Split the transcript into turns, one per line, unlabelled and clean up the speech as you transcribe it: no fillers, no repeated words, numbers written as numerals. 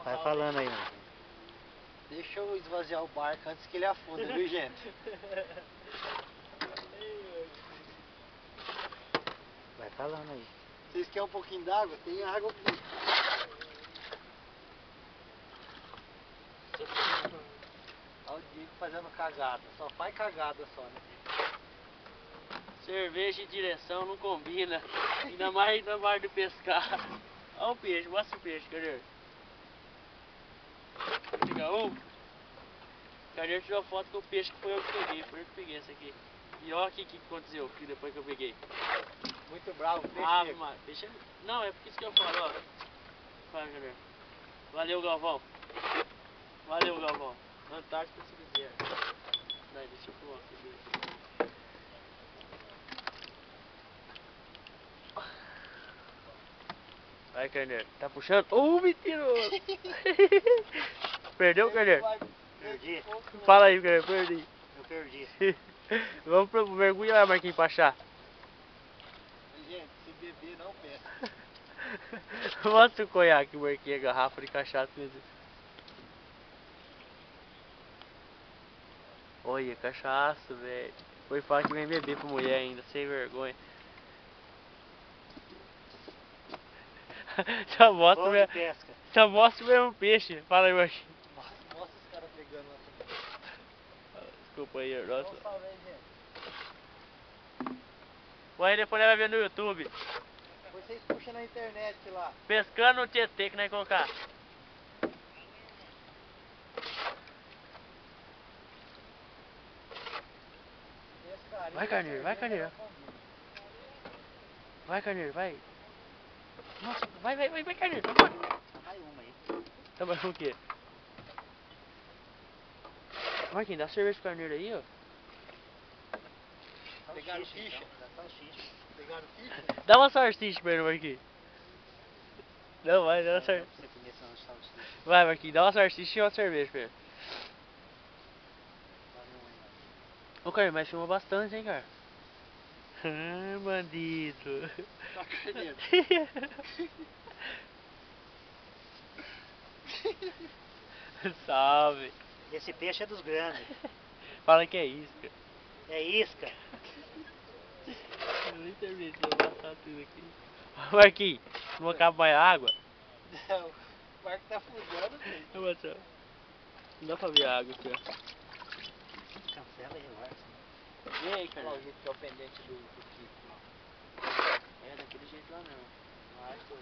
Vai falando aí, mano.
Deixa eu esvaziar o barco antes que ele afunda, viu, gente?
Vai falando aí.
Vocês querem um pouquinho d'água? Tem água aqui. Olha o Diego fazendo cagada. Só faz cagada só, né?
Cerveja e direção não combina. Ainda mais na hora de pescar. Olha o peixe, mostra o peixe, Carneiro. Pegar um. Carneiro tirou foto com o peixe que foi eu que peguei. Foi eu que peguei esse aqui. E olha o que aconteceu que depois que eu peguei.
Muito bravo, peixe.
Ah, mas peixe. Não, é porque isso que eu falo, ó. Fala, Carneiro. Valeu, Galvão. Valeu, Galvão. Antártica Subzero. Daí, deixa eu pôr aqui. Vai, Carneiro. Tá puxando? Mentiroso! Perdeu, Carneiro?
Perdi.
Fala aí, Carneiro. Perdi.
Eu perdi.
Vamos pro mergulho lá, Marquinhos, pra achar.
Gente, se beber não pesca.
Mostra o conhaque, Marquinhos, a garrafa de cachaça. Olha, cachaça, velho. Foi falar que vem beber pra mulher ainda, sem vergonha. Só mostra,
Bom de pesca.
só mostra o mesmo peixe. Fala aí, Marquinhos.
Mostra os caras pegando lá também.
Desculpa aí,
Dá
nossa.
um salve aí, gente.
Ué, depois vai ver no YouTube.
Depois vocês puxam na internet lá.
Pescando no Tietê que nós colocar.
Pescaria,
Vai, Carneiro, vai,
cerveja,
Carneiro.
não combina.
Vai, Carneiro, vai. Nossa, vai, Carneiro. Vai.
Vai uma aí.
Tá mais o quê? Marquinhos, dá cerveja pro Carneiro aí, ó.
Pegaram
Salsicha,
ficha?
então. Dá salsicha.
Pegaram ficha?
Dá uma salsicha pra ele, Marquinhos. Não, vai, dá uma
Pra
salsicha.
você comer salsicha.
Vai, Marquinhos, dá uma salsicha e uma cerveja pra ele.
Valeu aí,
Ô, Carneiro, mas filma bastante, hein, cara. Ah, bandido.
Tá, Carneiro.
Salve.
Esse peixe é dos grandes.
Fala que é isso, cara.
É isca.
Eu nem terminei de passar tudo aqui. Marquinhos, não acaba mais a água?
Não, o barco tá afundando, velho.
Eu vou mostrar. Não dá pra ver a água aqui, ó.
Cancela e reversa.
E aí,
Olha lá
cara?
o jeito que é o pendente do Kiko lá.
É daquele jeito lá não.
Vai, pô.